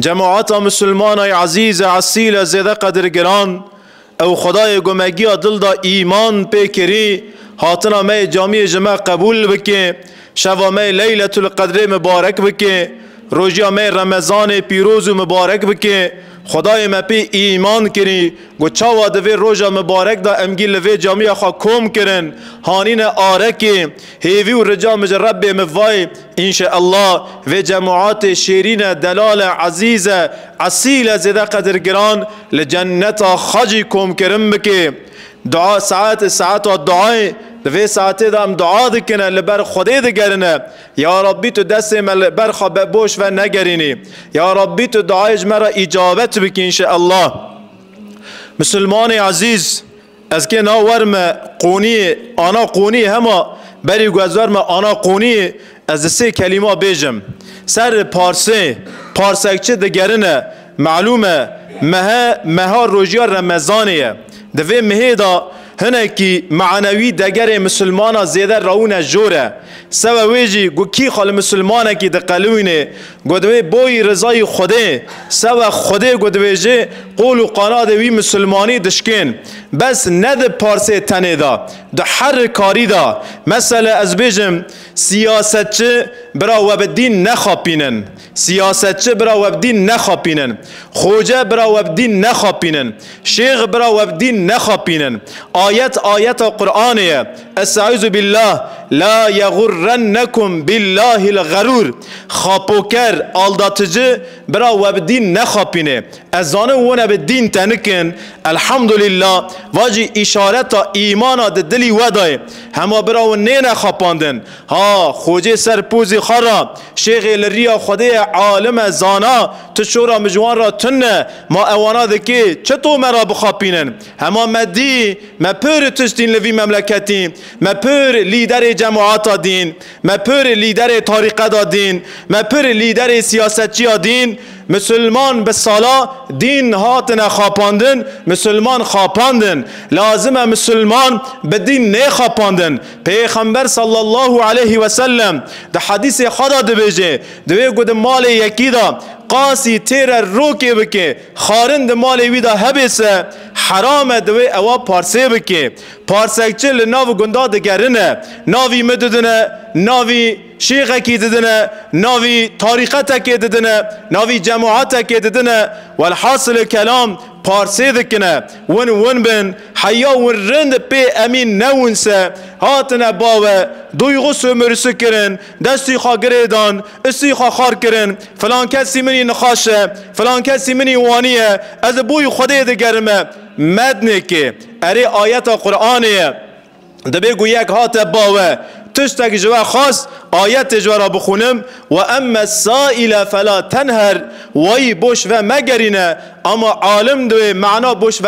جماعت مسلمان عزیز اصیل زیده قدر گران او خدای گمگی دل دا ایمان پیکری هاتنا می جامع جمع قبول بکه شوا می لیلت القدر مبارک بکه روزیا می رمضان پیروز و مبارک بکه خدای ما پی ایمان کری گو چاوا دوی روزا مبارک دا امگی لوی جامعه خوا کوم کرن هانین آرکی هیوی و رجا مجرب موای انشاءالله و جماعات شیرین دلال عزیز اصیل زیده قدر گران لجنت خجی کوم کرن بکی دعا ساعت و دعای دوی ساعته دام دعا دکنه لبر خودی دگرنه یا ربی تو دست من بر خواب بوش و نگرینی یا ربی تو دعایش مرا اجابت بکی انشاءالله. مسلمان عزیز از که ناورم قونی آنا قونی همه بری گوزورم آنا قونی از سه کلمه بیجم سر پارسک چه دگرنه معلومه مها روژیا رمضانیه دوی مهی دا هنه کی معنوی دگر مسلمان زیده رون جوره سوى ویجی گو کی خال مسلمان کی دقلوینه گو دوی بوی رضای خوده سوى خوده گو دویجی قول و قانا دوی مسلمانی دشکن بس ند پارسه تنه دا ده هر کاری دا مثلا از بیجم سیاست چه برا وبدین نخاپینن سیاست چه برا وبدین نخاپینن خوجه برا وبدین نخاپینن شیخ برا وبدین نخاپینن آیت قرآنیه استعوذ بالله لا یغرنکم بالله الغرور خاپوکر آلداتجه برا وبدین نخاپینه ازانه ونه بدین تنکن الحمدلله واجی اشارت ایمان ده دلی ودای همه برا و نه نخاپاندن ها خوجه سر پوزی خارا شیخ لریا خوده عالم زانا تو شورا مجوان را تنه ما اوانا دکی چطور مرا بخاپینن همه مدی ما پر تشتین لوی مملکتی ما پر لیدر جماعت دین ما پر لیدر طریقت دین ما پر لیدر سیاستچی دین مسلمان به سالا دین هاتن خاپاندن مسلمان خاپاندن لازم مسلمان به دین نه خاپاندن پیغمبر صلی الله علیه و سلم ده حدیث خدا ده بجه دوی گود مال یکی دا قاسی تیر روکی بکه خارند مال ویدا هبسه حرام دوی اوا پارسه بکه پارسه چل ناو گندا دگرنه ناوی مددنه ناوی شیخ کی ددنه ناوی طریقت کی ددنه ناوی جماعت کی ددنه والحاصل کلام پارسه دکنه ون بن حیا ون رند پی امین نونسه هاتنه باوه دوی غسو مرسو کرن دستی خواه گریدان استی خواه خار کرن فلان کسی منی نخاشه فلان کسی منی وانیه از بوی خوده دگرمه مدنه که اری آیت قرآنیه دبی گو یک هات باوه تشتك جوا خاص آيات جوا بخونم وأما السائل فلا تنهر وي بوش و مگرینه اما عالم دوی معنا بوش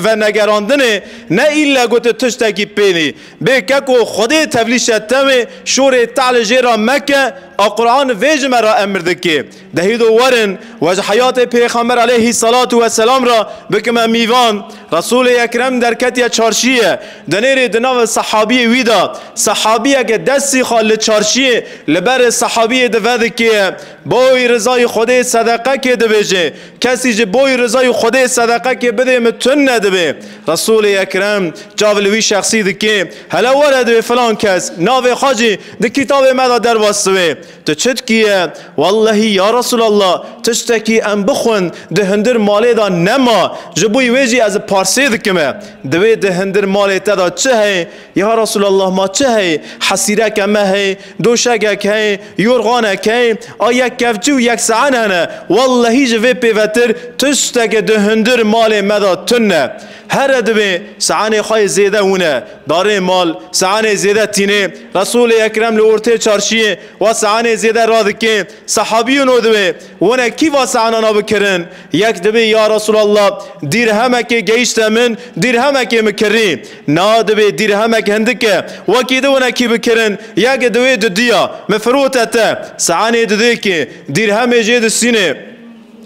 و نگراندنه نه ایلا گوت تشتکی پینی بککو خودی تبلیشتم شور تعال جیرا مکه قرآن ویج مرا امر دکی دهیدو ورن وجه حیات پیغمبر علیه الصلاة والسلام را بکم میوان رسول اکرم در کتی چارشیه دنیر دناو صحابی ویدا صحابیه که دستی خال چارشیه لبر صحابی دوده که بوی رضای خود صدقه که دبیجه کسی جه بوی رضای خود صدقه که بده متن ندبه رسول اکرم جاولوی شخصی دکی هلا ورد فلان کس ناو خاجی ده کتاب مدا در واسطه تو چت کیه والله یا رسول الله تشتکی ام بخون ده هندر مالی دا نما جبوی ویجی از پارسی دکمه دوی ده هندر مالی تا چه هی یا رسول الله ما چه هی حسیرک ما هی دوشگک هی یورغانک هی آیک کفجو یک سعن هنه والله جوی پیوتر تشتک ده هندر مالی مدا تنه هر دوی سعن خواهی زیده هونه داره مال سعن زیده تینه رسول اکرم لورته چارشیه و سعن زیده را که صحابیون دوی ونه کی واسه عنانا بکرن یک دبی یا رسول الله دیرهمه که گیشت من دیرهمه که مکری نا دبی دیرهمه که هندکه وکی دونه کی بکرن یک دوی دو دیا مفروتته سعانی دو دی که دیرهمه جید سینه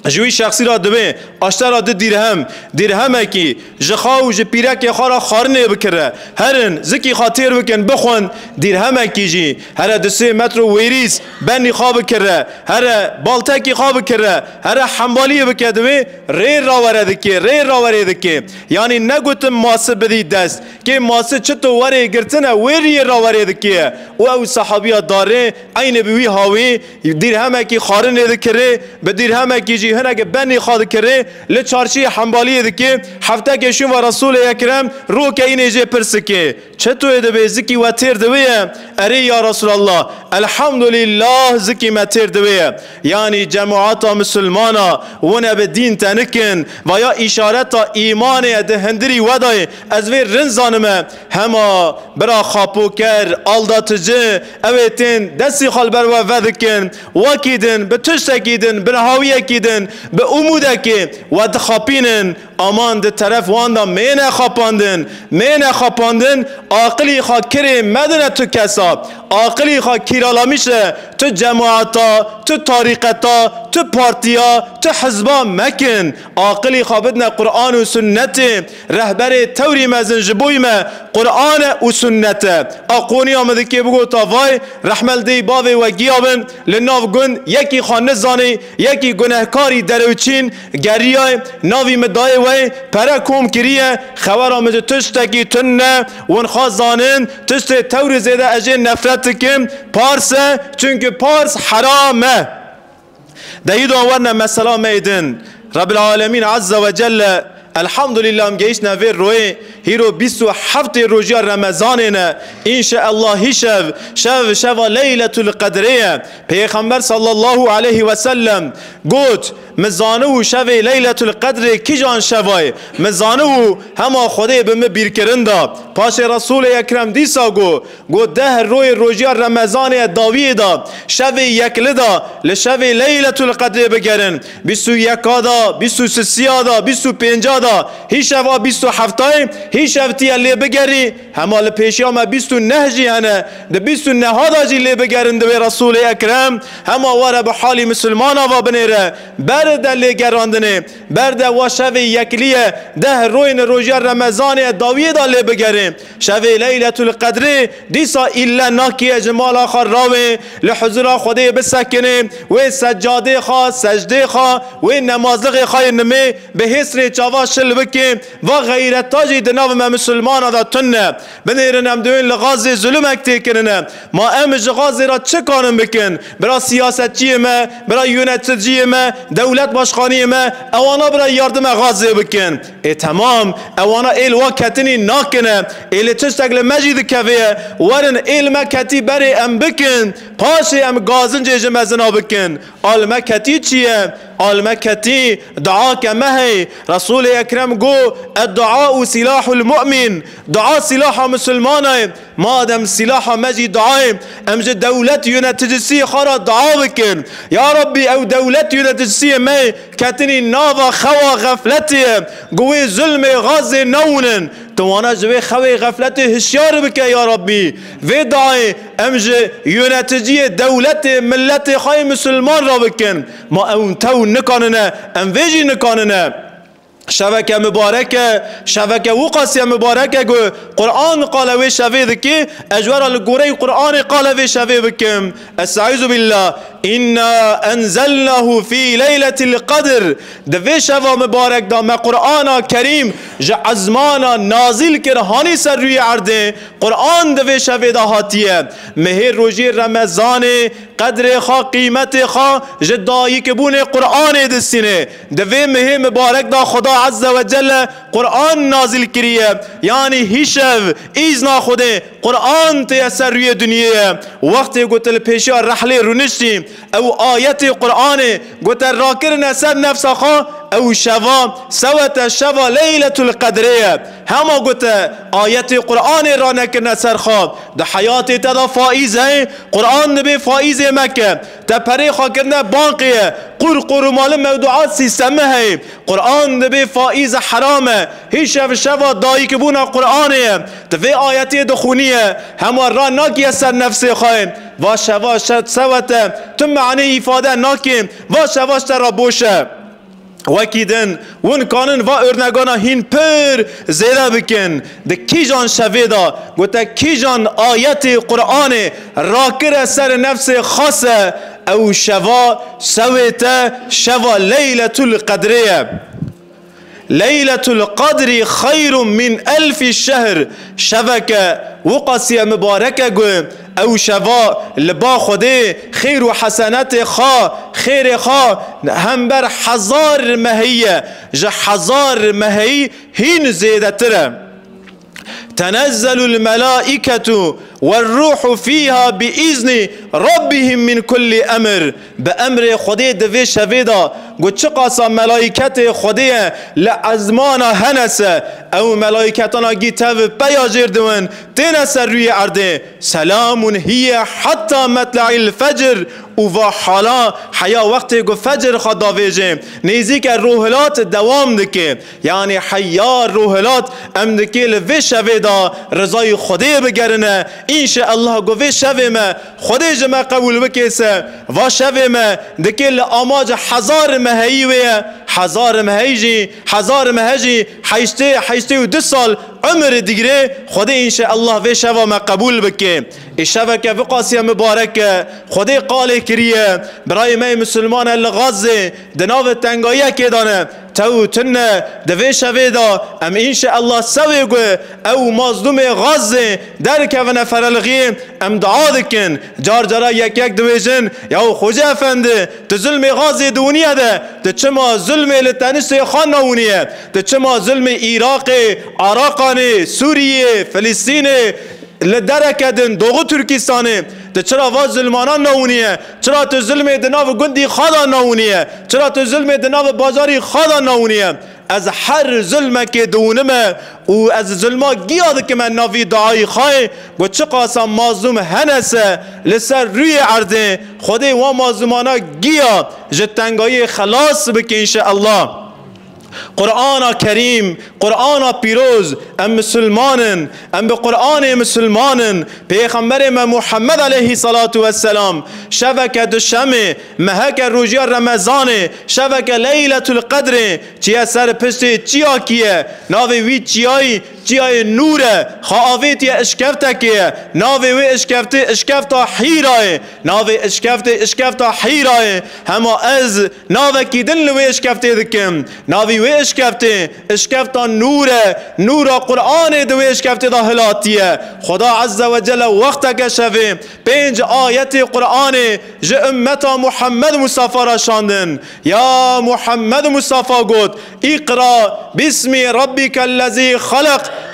جوی شخصی را دبه اشتر را درهم کی جخاو ج پیرک خارا خارنه بکره هرن زکی خاطر بکن بخون درهم کی جی هر 2 متر ویریس بنی خواب کره هر بالتکی خواب کره هر حنبالی بکدوی ری را ورد کی یعنی نگوتم ماسه بدی دست که ماسه چطور وره گرتنه وری را ورد کی او صحابی داره عین بوی هاوی درهم کی خارنه دکره به درهم کی جی هنگ بنی خواد کره لچارچی حنبالی دکی هفته کشون و رسول اکرم رو که این ایجه پرسکه چطور دبه زکی و تیر دبه اره یا رسول الله الحمدلله زکی ما تیر دبه یعنی جماعت مسلمانا ونه به دین تنکن و یا اشارت ایمان دهندری ودای از وی رنزانمه هما برا خاپو کر آلداتجه اویتین دستی خال بر و ودکن وکیدن به تشتکیدن به نهاویه کیدن به اموده که و دخاپینن امان ده طرف واندا مینه خاپاندن عاقلی خوا کری مدنه تو کسا عاقلی خوا کیرالا میشه تو جماعتا تو طریقتا تو پارتیا تو حزبا مکن عاقلی خوا بدنا قرآن و سنت رهبر توری مزن جبوی ما قرآن و سنت اقونی آمده که بگو تا وای رحمل دی باوی و گیابن لناو گن یکی خوا نزانی یکی گنهکاری دروچین گریای ناوی مدای وی پره کوم کریه خبر آمده تشتکی تنه ون خوازانن تشت تور زیده اجه نفرت کم پارسه چونکه پارس حرامه دهید آورنه مثلا میدن رب العالمین عز و جل الحمدلله ام گیش نوی روی هیرو 27 روزی رمضانه ان شاء الله شب لیلة القدریه پیغمبر صلی الله علیه و سلم گوت مزانو شب لیلة القدر کی جان شوای مزانو هما خدای به می بیر کرندا پاش رسول اکرم دیسا گو 10 روزی رمضان داویدا شب یکلدا لشب لیلة القدر بگرن 21 دا 23 دا 25 دا هیچ شب 27 هیچ شفتی لی بگری همال پیشی ما 29 جی هنه ده 29 دا جی لی بگرن ده رسول اکرم هما واره به حالی مسلمان و بنیره برده لی گراندنه برده و شب یکلیه 10 روزی رمضان داویدا لی بگریم شب لیلة القدر دیسا ایلا ناکی جمال آخر راوه لحضور خدا بسکنه و سجاده خواه سجده خواه و نمازلغ خواه نمی به حسر چاوا شل بکیم و غیرت تاجی دناو ما مسلمان دا تنه بنیرن هم دوین لغازی ظلم اکتی کننه ما امج غازی را چه کانم بکن برا سیاست چیه ما برا یونت چیه ما دولت باشخانی ما اوانا برا یاردم غازی بکن تمام اوانا ایل وکتنی ناکنه ایل تشتگل مجید کویه ورن ایل مکتی بری ام بکن پاشی ام گازن جیج مزنا بکن آل مکتی چیه آل مکتی دعا کمه رسول اکرم گو الدعاء سلاح المؤمن دعا سلاح مسلمانه ما دم سلاح مجی دعای امج دولت یونتجسی خارا دعا بکن یا ربی او دولت یونتجسی می کتنی ناوا خوا غفلتی گوی ظلم غاز نونن توانا جوی خوی غفلت هشیار بکن یا ربی و دعای امج یونتجی دولت ملت خای مسلمان را بکن ما اون تو نکاننه ام ویجی نکاننه شبکه مبارکه شبکه وقاسی مبارکه قرآن قال وی شوید کی اجوار الگوری قرآن قال وی شوید کم استعوذ بالله انا انزلناه في ليله القدر دوی شوا مبارک دا ما قرآن کریم عزمانا نازل کرهانی سر روی عرضه قرآن دوی شوید هاتیه مهر روزی رمضان قدر خوا قیمت خوا جدایی که بونه قرآن دستینه دوی مهر مبارک دا خدا عز و جل قرآن نازل کریه یعنی هیشو ایزنا خوده قرآن تیسر روی دنیا وقتی گوتل پیشی رحله رونشتیم او آیت قرآن گوتل راکر نسر نفس خوا او شوا سوت شوا لیلة القدریه همه گوته آیت قرآن را نکرن سرخواب ده حیات تدا فائزه قرآن نبی فائزه مکه ده پری خواه کرنه بانقیه قرقر مال موضوعات سیستمه هی قرآن نبی فائزه حرامه هیچ شوا دایی که بونه قرآنه ده وی آیتی دخونیه همه را ناکیه سر نفسه خواهیم و شوا شد سوته تو معنی افاده ناکیم و شواش را بوشه وکیدن ون کانن و ارنگانا هین پر زیده بکن ده کی جان شویدا گوته کی جان آیت قرآن راکر سر نفس خاصه او شوا سویت شوا لیلة القدریه ليلة القدر خير من 1000 شهر شبكة وقاسية مباركة جو او شوا لبا خوده خير و حسنات خا خير خا هم بر 1000 مهية جا 1000 مهي هين زيادة تره تنزل الملائكة والروح فيها بإذن ربهم من كل أمر بأمر خدي دوي شويدا قد چقاسا ملائكة خدي لأزمانا هنسا او ملائكتنا جيتاو بياجر دوان تنسى روي عرده سلام هي حتى مطلع الفجر و حالا حیا وقتی گو فجر خود داویجه نیزی که روحلات دوام دکه یعنی حیا روحلات ام دکه لوی شوه دا رضای خودی بگرنه انشاء الله گو وی شوه ما خودی جمع قبول بکیسه و شوه ما دکه لآماج 1000 مهی ویه 1000 مهیجی 1000 مهیجی حیشته و 2 سال عمر دیگره خودی انشاء الله وی شوه ما قبول بکه الشبه که وقاسیه مبارکه خودی قاله کریه برای می مسلمان الغازه دناو تنگایه که دانه تو تنه دوی شوه دا ام انشاء الله سوی گو او مظلوم غازه در که و نفرلغی ام دعا دکن جار جارا یک دوی جن یا خوجه افنده تو ظلم غازه دونیه ده تو چما ظلم لتنس خان نونیه تو چما ظلم عراقانه سوریه فلسطین لدرکدن دوغو ترکستانه ده چرا واز ظلمانان ناونیه چرا تو ظلم دناو گندی خدا ناونیه چرا تو ظلم دناو بازاری خدا ناونیه از هر ظلمه که دونمه و از ظلمه گیاد که من ناوی دعای خواه و چه قاسم مازوم هنسه لسر روی عرضه خوده و مازومانا گیاد جتنگای خلاص بکن انشاءالله قرآن کریم قرآن پیروز ام مسلمانن ام به قرآن مسلمانن پیغمبر ما محمد علیه الصلاة والسلام شبکه دوشنبه مهک روزی رمضان شبکه لیلة القدر چیه سر پشت چیا کیه ناوی وی چیای نوره خواهیتی اشکفته که ناوی وی اشکفته حیرای ناوی اشکفته حیرای همه از ناوی کی دن لوی اشکفته دکم ناوی وی اشکفته نور قرآن دوی اشکفته دا هلاتیه خدا عز و جل وقت که شوه 5 آیت قرآن جه امتا محمد مصطفى را شاندن یا محمد مصطفى گود اقرا باسم ربک الذی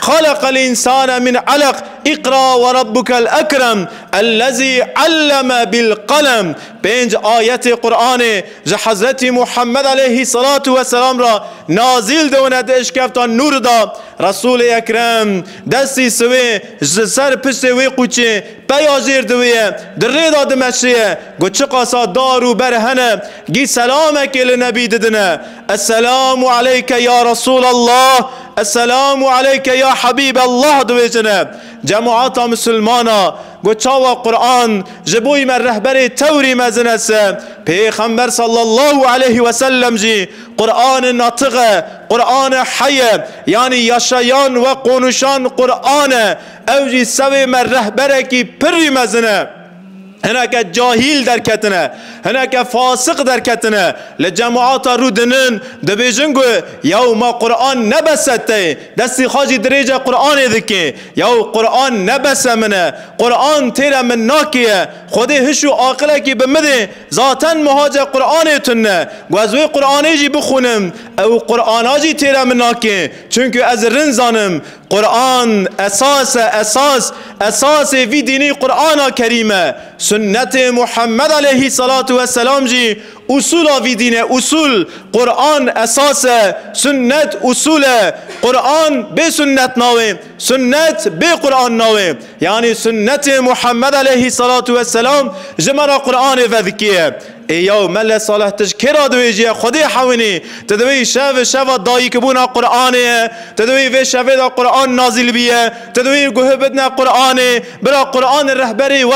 خلق الانسان من علق اقرا وربك الاكرم الذي علم بالقلم 5 آیت قرآن جه حضرت محمد علیه الصلاة والسلام را نازل دوند اشکفتا نور دا رسول اکرم دستی سوی سر پشت وی قوچه پیازیر دویه دره دا دمشیه گو چه قاسا دارو برهنه گی سلامک لنبی ددنه السلام علیک یا رسول الله السلام علیک یا حبیب الله دوی جنه جماعت مسلمانا گو چاوا قرآن جبوی من رهبر توری مزنسه پیغمبر صلی الله علیه و سلم جی قرآن ناطقه قرآن حیه یعنی یاشیان و قونشان قرآن او جی سوی من رهبره کی پری مزنه هناك جاهل دركتنا هناك فاسق دركتنا لجماعات رودنن دبيجنگو يوم قرآن نبسته دستي خاجي درجة قرآن ذكي يو قرآن نبس منه قرآن تيرا من ناكيه خده هشو آقلكي بمده ذاتا مهاجة قرآن تنه وازوي قرآن يجي بخونم او قرآن اجي تيرا من ناكيه چونكو از رنزانم قرآن اساس في ديني قرآن كريمه سنت محمد علیه الصلاة والسلام جی اصول آوی دینه اصول قرآن اساس سنت اصول قرآن به سنت ناوه سنت به قرآن ناوه یعنی سنت محمد علیه الصلاة والسلام جمرا قرآن وذکیه ایو مل صالح تشکر دوی جی خودی حوینی تدوی شو دایی کبونا قرآنه تدوی و شو دا قرآن نازل بیه تدوی گوه بدنا قرآنه برا قرآن رهبری و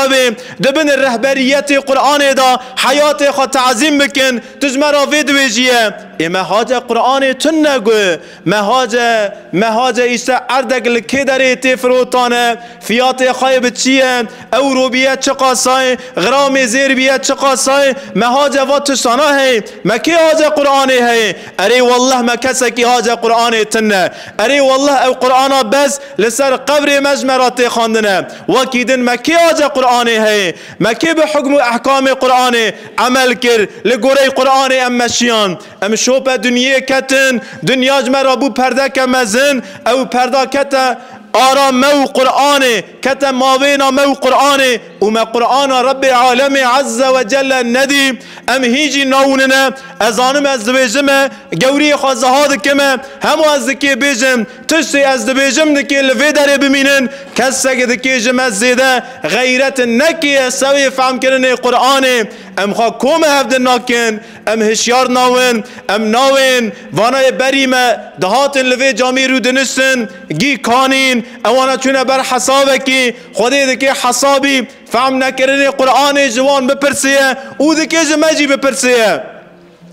دبن الرهبریت قرآن دا حیات خود تعظیم بکن تجمرا و دوی جیه اما حاجة قرآن تنگو مهاجة ایسا اردگ لکی داره تفروتانه فیات خایب چیه او رو بیت چقاسای غرام زیر بیت چقاسای مهاجة و تشتانه ہے مکی حاجة قرآن ہے ارے والله ما کسکی حاجة قرآن تنه ارے والله او قرآن بس لسر قبر مجمرات خاندنه وكيدن مكي حاجة قرآن ہے مكي بحكم احكام قرآن عمل كر لقري قرآن ام مشيان ام شوبه دنيا كتن دنيا جمر ابو پرده كمزن او پرده كتا آرام مو قرآن كتا ماوينا مو قرآن وما قرآن رب العالم عز وجل الندي ام هيجي ناوننا ازانم از دبيجم قوري خوازهاد كما همو از دكي بيجم تشتي از دبيجم دكي لفي داري بمينن كسك دكي جم الزيدة غيرت النكي سوي فهم كرني قرآن ام خوا كوم هفدن ناكن ام هشيار ناون ام ناون وانا بريمة دهاتن لفي جامي رو دنسن جي كانين اوانا چونه بر حسابكي خودي دكي حسابي فهم نكرني قرآن جوان بپرسيه او دكي جمجي بپرسيه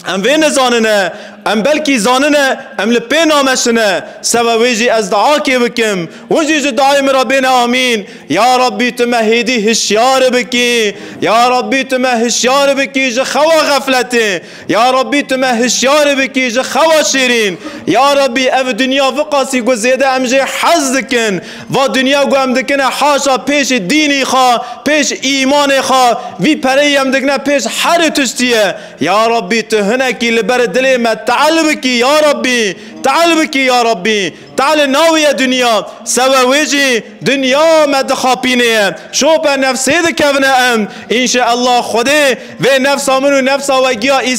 ام وين زاننه ام بلكي زاننه ام لبين نامشنه سوا ويجي از دعاكي بكم وجي دعاي ربنا امين يا ربي تمهيدي هشيار بكي يا ربي تمهشيار بكي جخوا غفلتي يا ربي تمهشيار بكي جخوا شيرين يا ربي اف دنيا فقاسي قو زيادة ام جي حزدكن و دنيا قو ام دكنا حاشا پیش ديني خا پیش ايمان خا في پري ام دكنا پیش حر تشتيه يا ربي تهنكي لبر دلي ما تعال بكي يا ربي تعال بكي يا ربي تعال ناوي يا دنيا سوا ويجي دنيا ما دخابينه شوبا نفسي ذكفنا ام ان شاء الله خدي في نفسه منو نفسه وجيا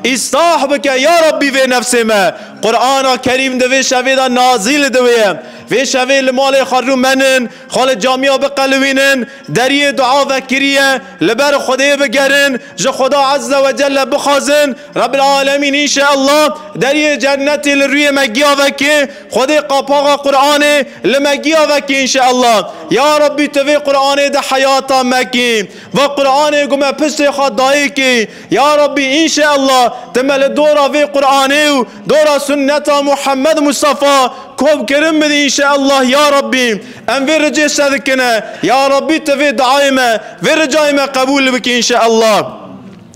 اصاحبك يا ربي في نفسه ما قرآن كريم دوي شويدا نازل دوي في شوي المال خرو منن خال جامعه بقلوينن دري دعا وكريه لبر خدي بگرن جو خدا عز وجل بخازن رب العالمين ان شاء الله دري جنت الروي مگيا وكي خدي قاپاغا قرآن لمگيا وكي ان شاء الله يا ربي توي قرآن ده حياتا مكي وقرآن قم پشت خدايكي يا ربي ان شاء الله تمل دورا في قرآن دورا سنة محمد مصطفى كوب كرم بدي ان شاء الله يا ربي ام في رجي صدقنا يا ربي تفي دعايمه في رجايمه قبول بك ان شاء الله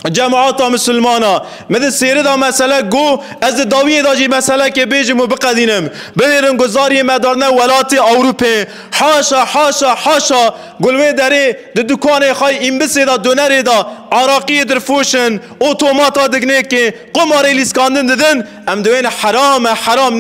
جماعات مسلمانا مثل سيره دا مسئله گو از داویه دا جی مسئله که بیجم و بقدینم بلیرم گذاری مدارنه ولات اوروپه حاشا حاشا حاشا گلوه داره دکانه خواهی این بسی دا دونره دا عراقی درفوشن اوتوماتا دگنه که قماره لیسکاندن ددن ام دوین حرام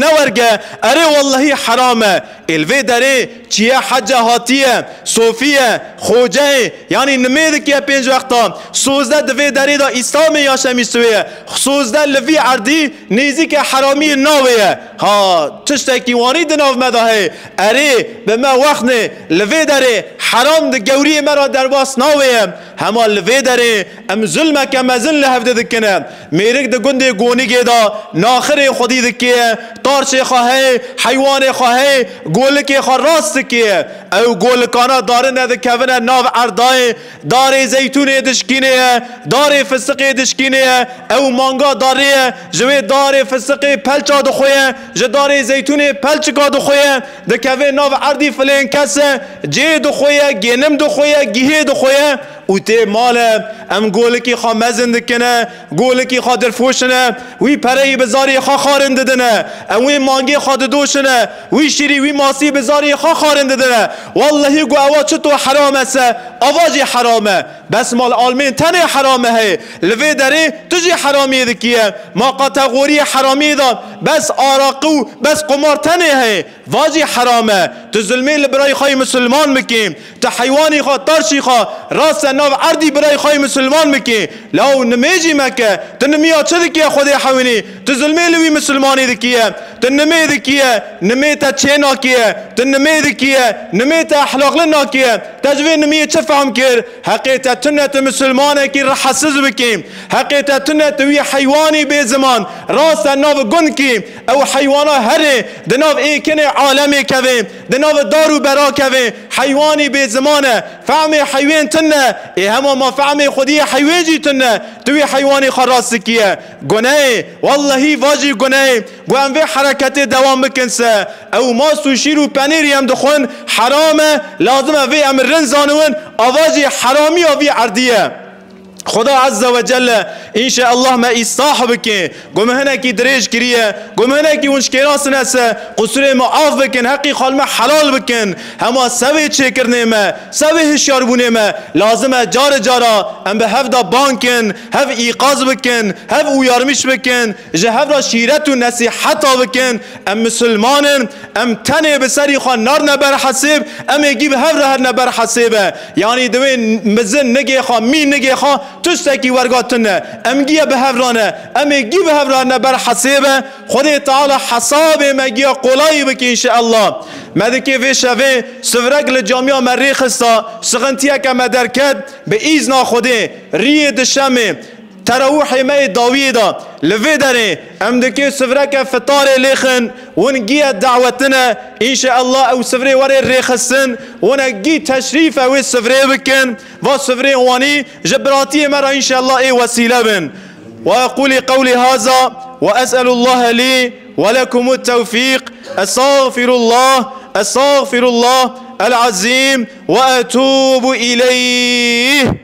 نورگه اره والله حرامه الوه داره چیه حجه هاتیه صوفیه خوجه یعنی نمیده که پینج وقتا سوزده دوه داره دا اسلام یا شمیستویه سوزده لوی عردی نیزی که حرامی ناویه ها تشتکی وانی دناو مداهه اره به ما وقت نه لوی داره حرام ده گوری مرا در باس ناویه هما لوی داره ام ظلمه که مزن لحفده دکنه میرک ده گنده گونی گه دا ناخر خودی دکیه تارچ خواهی حیوان خواهی گولک خواه راست که او گولکانا داره نده کونه ناو عردای داره زیتون دشکینه داره فسق دشکینه او مانگا داره جوه داره فسق پلچا دخویه جه داره زیتون پلچکا دخویه ده کونه ناو عردی فلین کسه جه دخویه گینم دخویه گیه دخویه او تی ماله ام گولکی خواه مزن دکنه گولکی خواه درفوشنه وی پرهی بزاری خواه خارن ددنه وی مانگی خواه دوشنه وی شیری وی ماسی بزاری خواه خارن ددنه والله گو اوا چطو حرامه سه اواجی حرامه بس مال آلمین تنه حرامه هی لوی داره تجی حرامی دکیه ما قطغوری حرامی دا بس آراقو بس قمار تنه هی واجی حرامه تو ظلمی لبرای خواه مسلمان بکیم تو حیوانی خواه ترشی خواه راست ناو عردی برای خواه مسلمان بکی لو نمیجی مکه تو نمیا چه دکیه خودی حوینی تو ظلمی لوی مسلمانی دکیه تو نمی دکیه نمی تا چه ناکیه تو نمی دکیه نمی تا احلاق لناکیه تجوی نمی چه فهم کر حقیقت تنت مسلمانه کی رحسز بکیم حقیقت تنت وی حیوانی به زمان راست ناو گند کی او حیوانا هره دناو ایکن عالمی کویم دناو دارو برا کویم حيواني بزمانه فهمي حيوان تنه هما ما فهمي خودي حيوان جي تنه توي حيواني خراسكيه گناه والله واجی گناه بو ام حرکت دوام بکنسه او ما سوشیر و پنیری هم دخون حرامه لازمه وی ام رنزانون آواجی حرامی آوی عردیه خدا عز وجل ان شاء الله ما اصلاح بكين قوم هنا كي دريج كريه قوم هنا كي ونش كراس ناس قصور معاف بكين حقي خال ما حلال بكين هما سوي تشكرني ما سوي هشيار بوني ما لازم جار جارا ام بهفدا بانكن هف ايقاظ بكين هف ويارمش بكين جهف شيرت ونصيحه بكين ام مسلمان ام تنه بسري خان نار نبر حسب ام يجيب هف نبر حسبه يعني دوين مزن نگي خان مين نگي خان تشتكي ورقاتنا امجيه بهفرانه امجي بهفرانه بر حسابه خدي تعالى حسابه مجيه قلاي بك ان شاء الله مدكي في شفه سفرق للجامعه مريخستا سغنتيه كما دركت باذن خدي ريد الشمه تروحي مي داويدا لفيدري امدكي سفرك فطار ليخن ونجي دعوتنا ان شاء الله او سفري وري الريخسن ونجي تشريف او سفري بكن وسفري واني جبراتي مرة ان شاء الله اي وسيله بن واقول قولي هذا واسال الله لي ولكم التوفيق استغفر الله العظيم واتوب اليه.